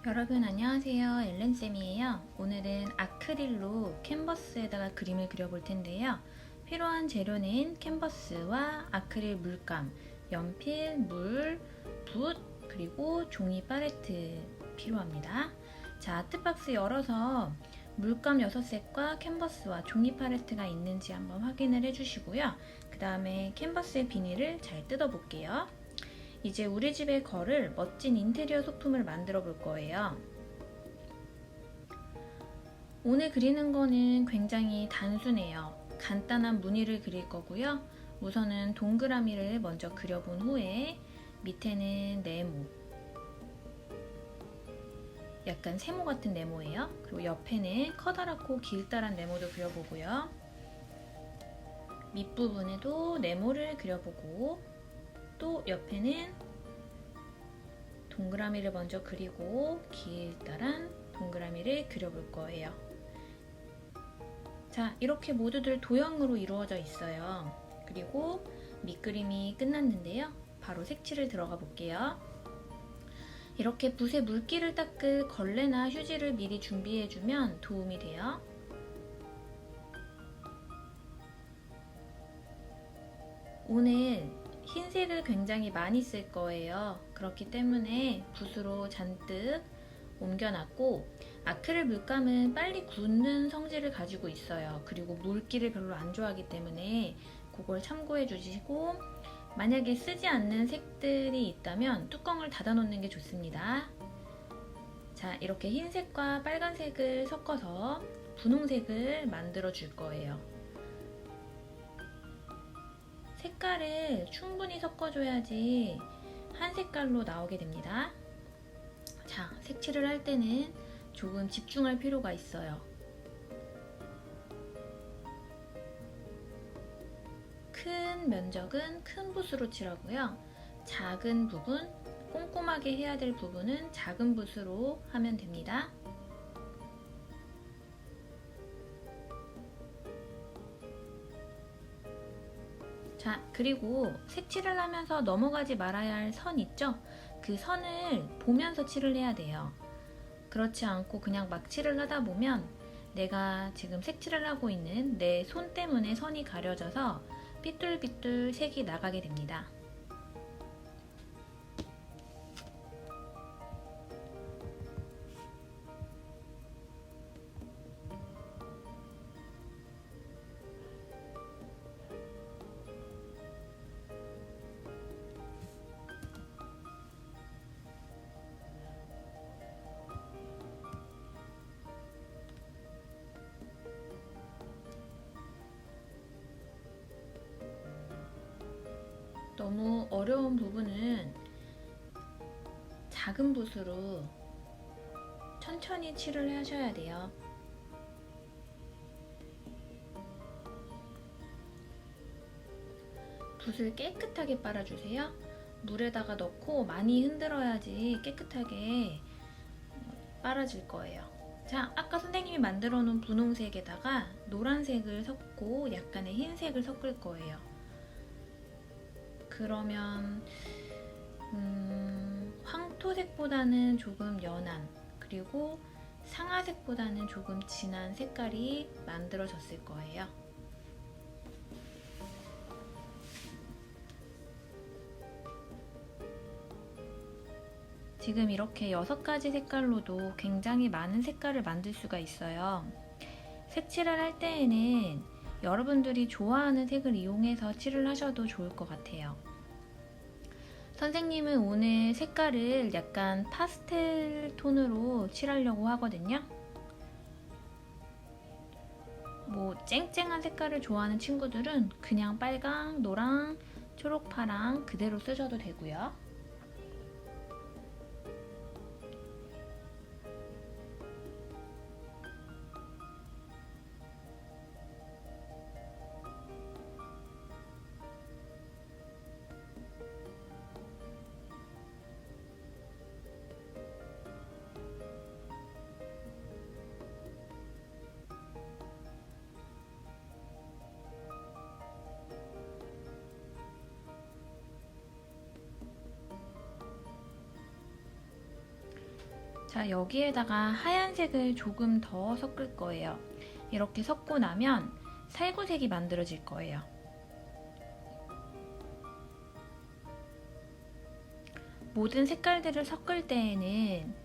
여러분 안녕하세요. 엘렌쌤이에요. 오늘은 아크릴로 캔버스에다가 그림을 그려볼 텐데요. 필요한 재료는 캔버스와 아크릴 물감, 연필, 물, 붓, 그리고 종이 팔레트 필요합니다. 자, 아트박스 열어서 물감 6색과 캔버스와 종이 팔레트가 있는지 한번 확인을 해주시고요. 그 다음에 캔버스의 비닐을 잘 뜯어볼게요. 이제 우리 집에 걸을 멋진 인테리어 소품을 만들어 볼 거예요. 오늘 그리는 거는 굉장히 단순해요. 간단한 무늬를 그릴 거고요. 우선은 동그라미를 먼저 그려본 후에 밑에는 네모, 약간 세모 같은 네모예요. 그리고 옆에는 커다랗고 길다란 네모도 그려보고요. 밑부분에도 네모를 그려보고, 또 옆에는 동그라미를 먼저 그리고 길다란 동그라미를 그려볼 거예요. 자, 이렇게 모두들 도형으로 이루어져 있어요. 그리고 밑그림이 끝났는데요. 바로 색칠을 들어가 볼게요. 이렇게 붓에 물기를 닦을 걸레나 휴지를 미리 준비해주면 도움이 돼요. 오늘 흰색을 굉장히 많이 쓸 거예요. 그렇기 때문에 붓으로 잔뜩 옮겨놨고, 아크릴 물감은 빨리 굳는 성질을 가지고 있어요. 그리고 물기를 별로 안 좋아하기 때문에 그걸 참고해 주시고, 만약에 쓰지 않는 색들이 있다면 뚜껑을 닫아 놓는 게 좋습니다. 자, 이렇게 흰색과 빨간색을 섞어서 분홍색을 만들어 줄 거예요. 색깔을 충분히 섞어줘야지 한 색깔로 나오게 됩니다. 자, 색칠을 할 때는 조금 집중할 필요가 있어요. 큰 면적은 큰 붓으로 칠하고요. 작은 부분, 꼼꼼하게 해야 될 부분은 작은 붓으로 하면 됩니다. 자, 그리고 색칠을 하면서 넘어가지 말아야 할 선 있죠? 그 선을 보면서 칠을 해야 돼요. 그렇지 않고 그냥 막 칠을 하다 보면 내가 지금 색칠을 하고 있는 내 손 때문에 선이 가려져서 삐뚤삐뚤 색이 나가게 됩니다. 너무 어려운 부분은 작은 붓으로 천천히 칠을 하셔야 돼요. 붓을 깨끗하게 빨아주세요. 물에다가 넣고 많이 흔들어야지 깨끗하게 빨아질 거예요. 자, 아까 선생님이 만들어 놓은 분홍색에다가 노란색을 섞고 약간의 흰색을 섞을 거예요. 그러면 황토색보다는 조금 연한, 그리고 상아색보다는 조금 진한 색깔이 만들어졌을 거예요. 지금 이렇게 6가지 색깔로도 굉장히 많은 색깔을 만들 수가 있어요. 색칠을 할 때에는 여러분들이 좋아하는 색을 이용해서 칠을 하셔도 좋을 것 같아요. 선생님은 오늘 색깔을 약간 파스텔 톤으로 칠하려고 하거든요. 뭐 쨍쨍한 색깔을 좋아하는 친구들은 그냥 빨강, 노랑, 초록, 파랑 그대로 쓰셔도 되고요. 자, 여기에다가 하얀색을 조금 더 섞을 거예요. 이렇게 섞고 나면 살구색이 만들어질 거예요. 모든 색깔들을 섞을 때에는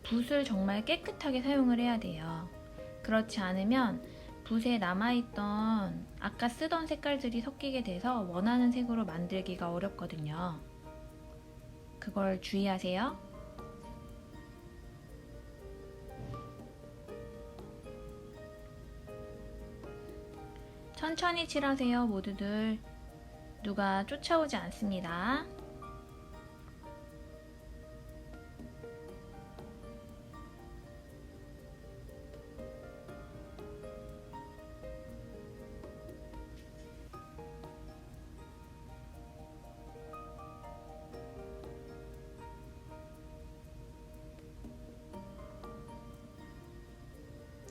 붓을 정말 깨끗하게 사용을 해야 돼요. 그렇지 않으면 붓에 남아있던 아까 쓰던 색깔들이 섞이게 돼서 원하는 색으로 만들기가 어렵거든요. 그걸 주의하세요. 천천히 칠하세요, 모두들. 누가 쫓아오지 않습니다.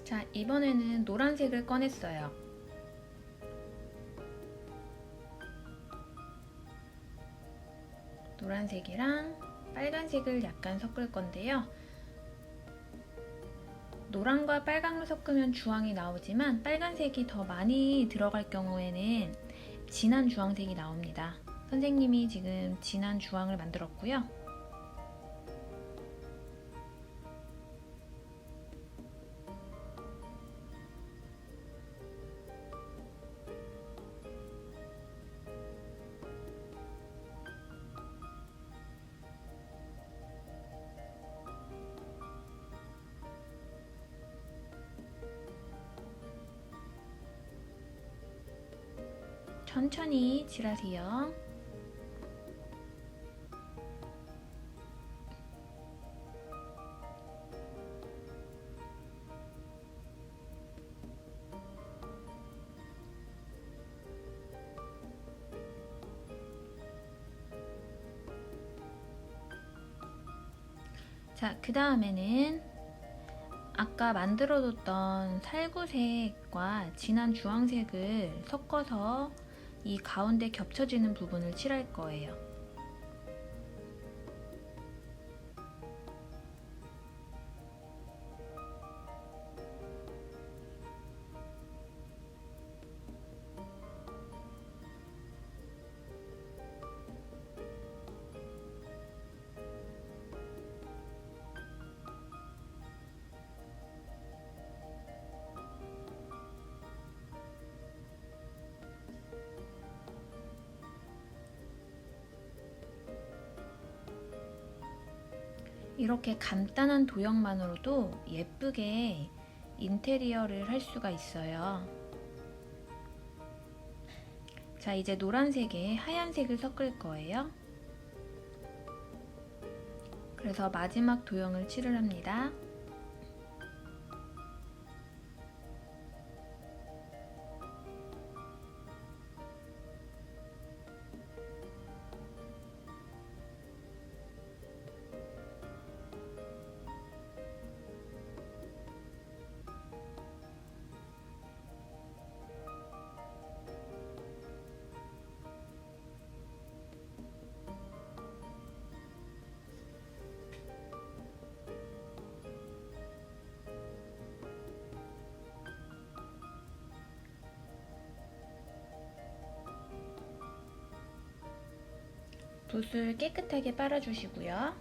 자, 이번에는 노란색을 꺼냈어요. 노란색이랑 빨간색을 약간 섞을 건데요. 노란과 빨강을 섞으면 주황이 나오지만 빨간색이 더 많이 들어갈 경우에는 진한 주황색이 나옵니다. 선생님이 지금 진한 주황을 만들었고요. 천천히 칠하세요. 자, 그 다음에는 아까 만들어뒀던 살구색과 진한 주황색을 섞어서 이 가운데 겹쳐지는 부분을 칠할 거예요. 이렇게 간단한 도형만으로도 예쁘게 인테리어를 할 수가 있어요. 자, 이제 노란색에 하얀색을 섞을 거예요. 그래서 마지막 도형을 칠을 합니다. 붓을 깨끗하게 빨아주시고요.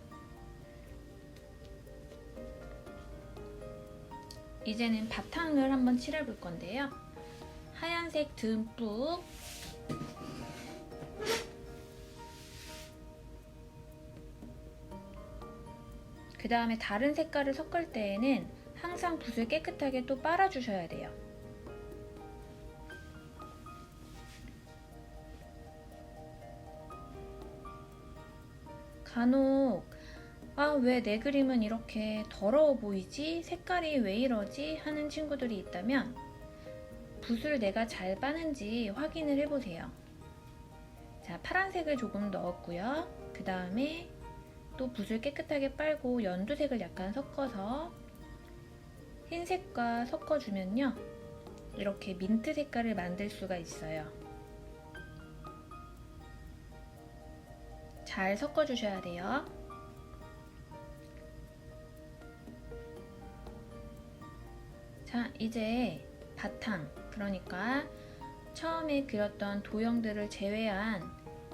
이제는 바탕을 한번 칠해 볼 건데요. 하얀색 듬뿍 그 다음에 다른 색깔을 섞을 때에는 항상 붓을 깨끗하게 또 빨아주셔야 돼요. 간혹 왜 내 그림은 이렇게 더러워 보이지? 색깔이 왜 이러지? 하는 친구들이 있다면 붓을 내가 잘 빠는지 확인을 해보세요. 자, 파란색을 조금 넣었고요. 그 다음에 또 붓을 깨끗하게 빨고 연두색을 약간 섞어서 흰색과 섞어주면요. 이렇게 민트 색깔을 만들 수가 있어요. 잘 섞어주셔야 돼요. 자, 이제 바탕, 그러니까 처음에 그렸던 도형들을 제외한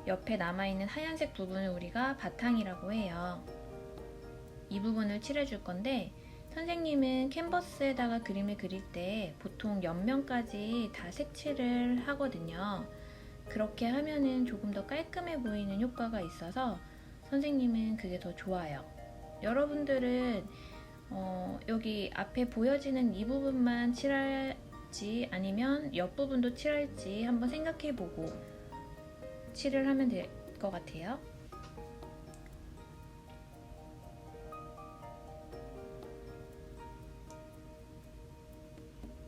옆에 남아있는 하얀색 부분을 우리가 바탕이라고 해요. 이 부분을 칠해줄 건데, 선생님은 캔버스에다가 그림을 그릴 때 보통 옆면까지 다 색칠을 하거든요. 그렇게 하면은 조금 더 깔끔해 보이는 효과가 있어서 선생님은 그게 더 좋아요. 여러분들은 여기 앞에 보여지는 이 부분만 칠할지 아니면 옆부분도 칠할지 한번 생각해보고 칠을 하면 될 것 같아요.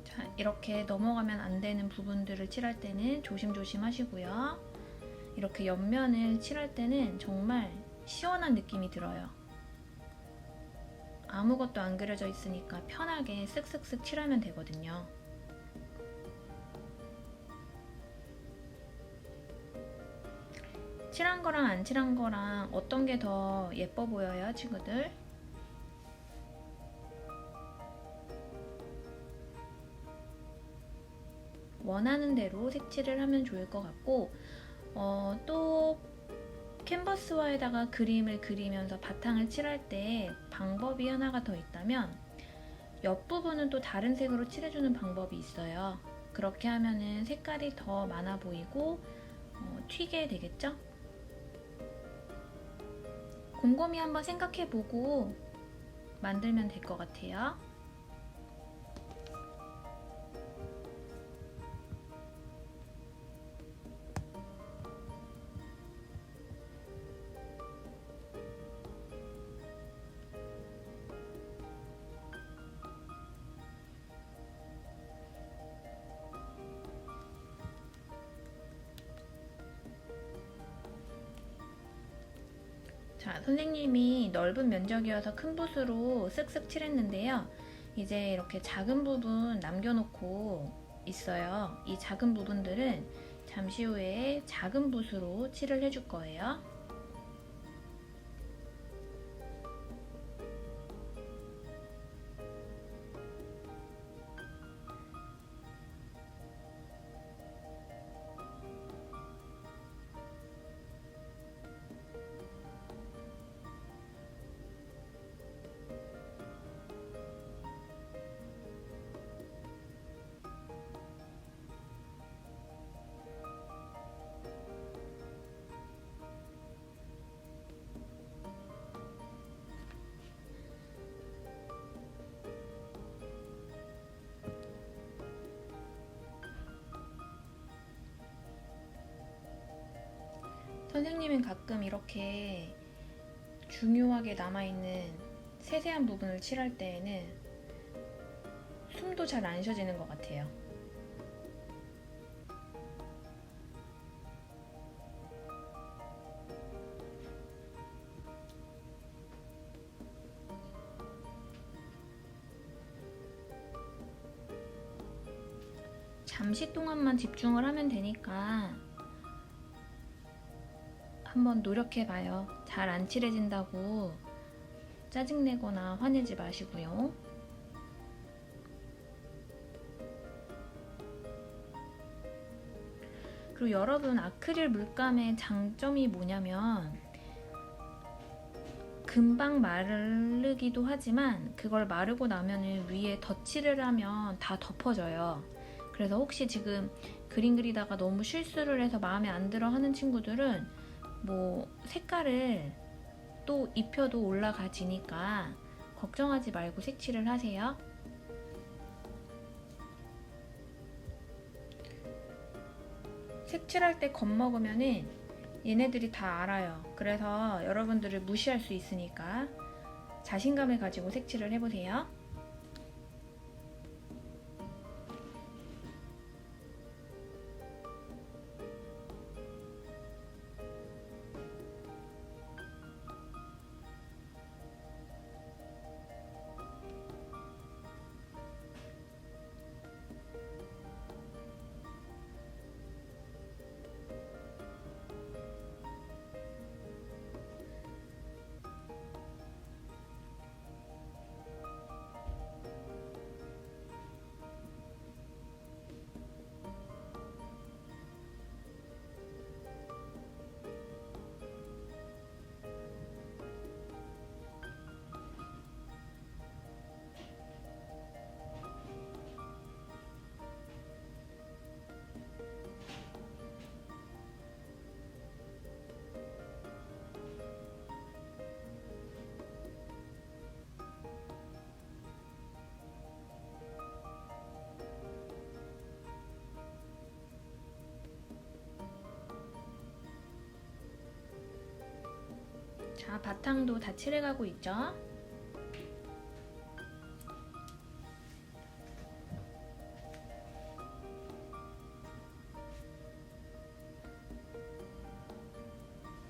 자, 이렇게 넘어가면 안 되는 부분들을 칠할 때는 조심조심 하시고요. 이렇게 옆면을 칠할 때는 정말 시원한 느낌이 들어요. 아무것도 안 그려져 있으니까 편하게 쓱쓱쓱 칠하면 되거든요. 칠한 거랑 안 칠한 거랑 어떤 게 더 예뻐 보여요, 친구들? 원하는 대로 색칠을 하면 좋을 것 같고, 또 캔버스화에다가 그림을 그리면서 바탕을 칠할 때 방법이 하나가 더 있다면, 옆부분은 또 다른 색으로 칠해주는 방법이 있어요. 그렇게 하면은 색깔이 더 많아 보이고 튀게 되겠죠? 곰곰이 한번 생각해보고 만들면 될 것 같아요. 자, 선생님이 넓은 면적이어서 큰 붓으로 쓱쓱 칠했는데요. 이제 이렇게 작은 부분 남겨놓고 있어요. 이 작은 부분들은 잠시 후에 작은 붓으로 칠을 해줄 거예요. 선생님은 가끔 이렇게 중요하게 남아있는 세세한 부분을 칠할 때에는 숨도 잘 안 쉬어지는 것 같아요. 잠시 동안만 집중을 하면 되니까 한번 노력해봐요. 잘 안 칠해진다고 짜증내거나 화내지 마시고요. 그리고 여러분, 아크릴 물감의 장점이 뭐냐면 금방 마르기도 하지만 그걸 마르고 나면 위에 덧칠을 하면 다 덮어져요. 그래서 혹시 지금 그림 그리다가 너무 실수를 해서 마음에 안 들어 하는 친구들은 뭐 색깔을 또 입혀도 올라가지니까 걱정하지 말고 색칠을 하세요. 색칠할 때 겁먹으면은 얘네들이 다 알아요. 그래서 여러분들을 무시할 수 있으니까 자신감을 가지고 색칠을 해보세요. 자, 바탕도 다 칠해가고 있죠.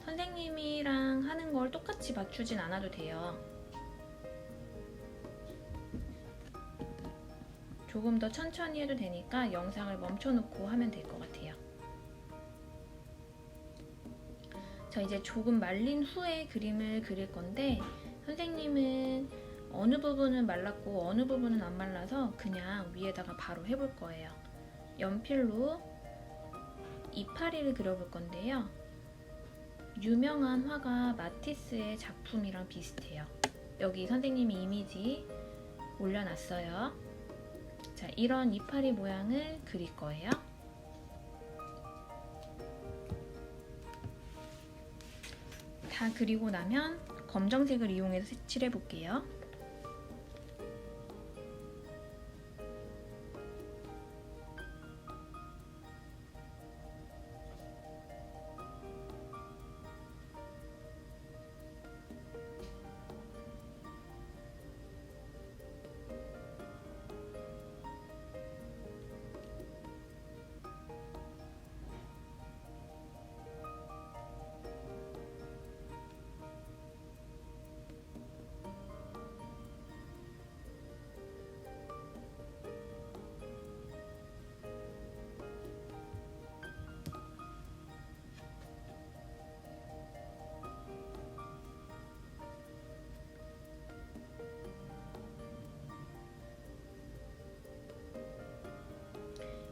선생님이랑 하는 걸 똑같이 맞추진 않아도 돼요. 조금 더 천천히 해도 되니까 영상을 멈춰놓고 하면 될 것 같아요. 자, 이제 조금 말린 후에 그림을 그릴 건데 선생님은 어느 부분은 말랐고 어느 부분은 안 말라서 그냥 위에다가 바로 해볼 거예요. 연필로 이파리를 그려볼 건데요. 유명한 화가 마티스의 작품이랑 비슷해요. 여기 선생님이 이미지 올려놨어요. 자, 이런 이파리 모양을 그릴 거예요. 다 그리고 나면 검정색을 이용해서 색칠해 볼게요.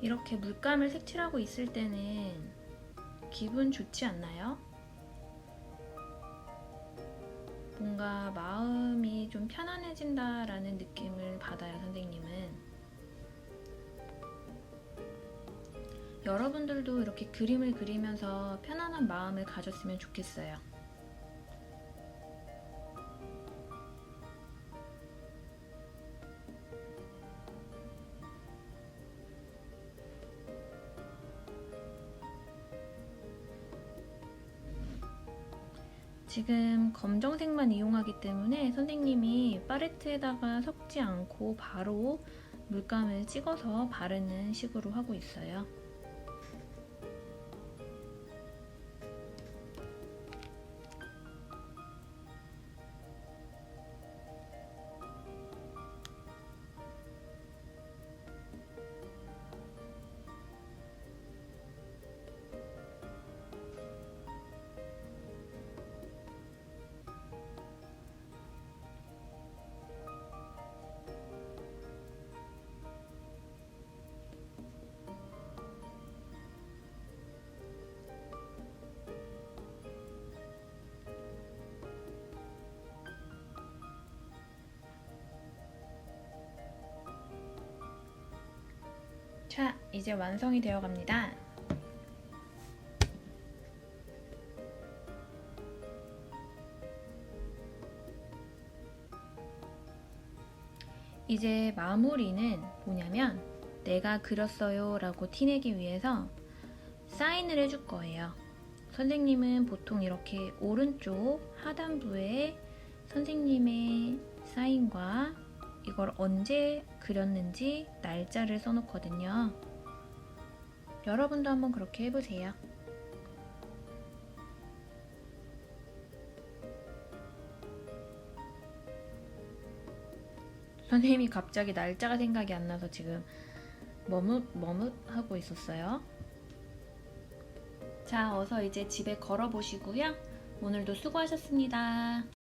이렇게 물감을 색칠하고 있을 때는 기분 좋지 않나요? 뭔가 마음이 좀 편안해진다라는 느낌을 받아요, 선생님은. 여러분들도 이렇게 그림을 그리면서 편안한 마음을 가졌으면 좋겠어요. 지금 검정색만 이용하기 때문에 선생님이 팔레트에다가 섞지 않고 바로 물감을 찍어서 바르는 식으로 하고 있어요. 자, 이제 완성이 되어 갑니다. 이제 마무리는 뭐냐면 내가 그렸어요 라고 티내기 위해서 사인을 해줄 거예요. 선생님은 보통 이렇게 오른쪽 하단부에 선생님의 사인과 이걸 언제 그렸는지 날짜를 써놓거든요. 여러분도 한번 그렇게 해보세요. 선생님이 갑자기 날짜가 생각이 안 나서 지금 머뭇하고 있었어요. 자, 어서 이제 집에 걸어보시고요. 오늘도 수고하셨습니다.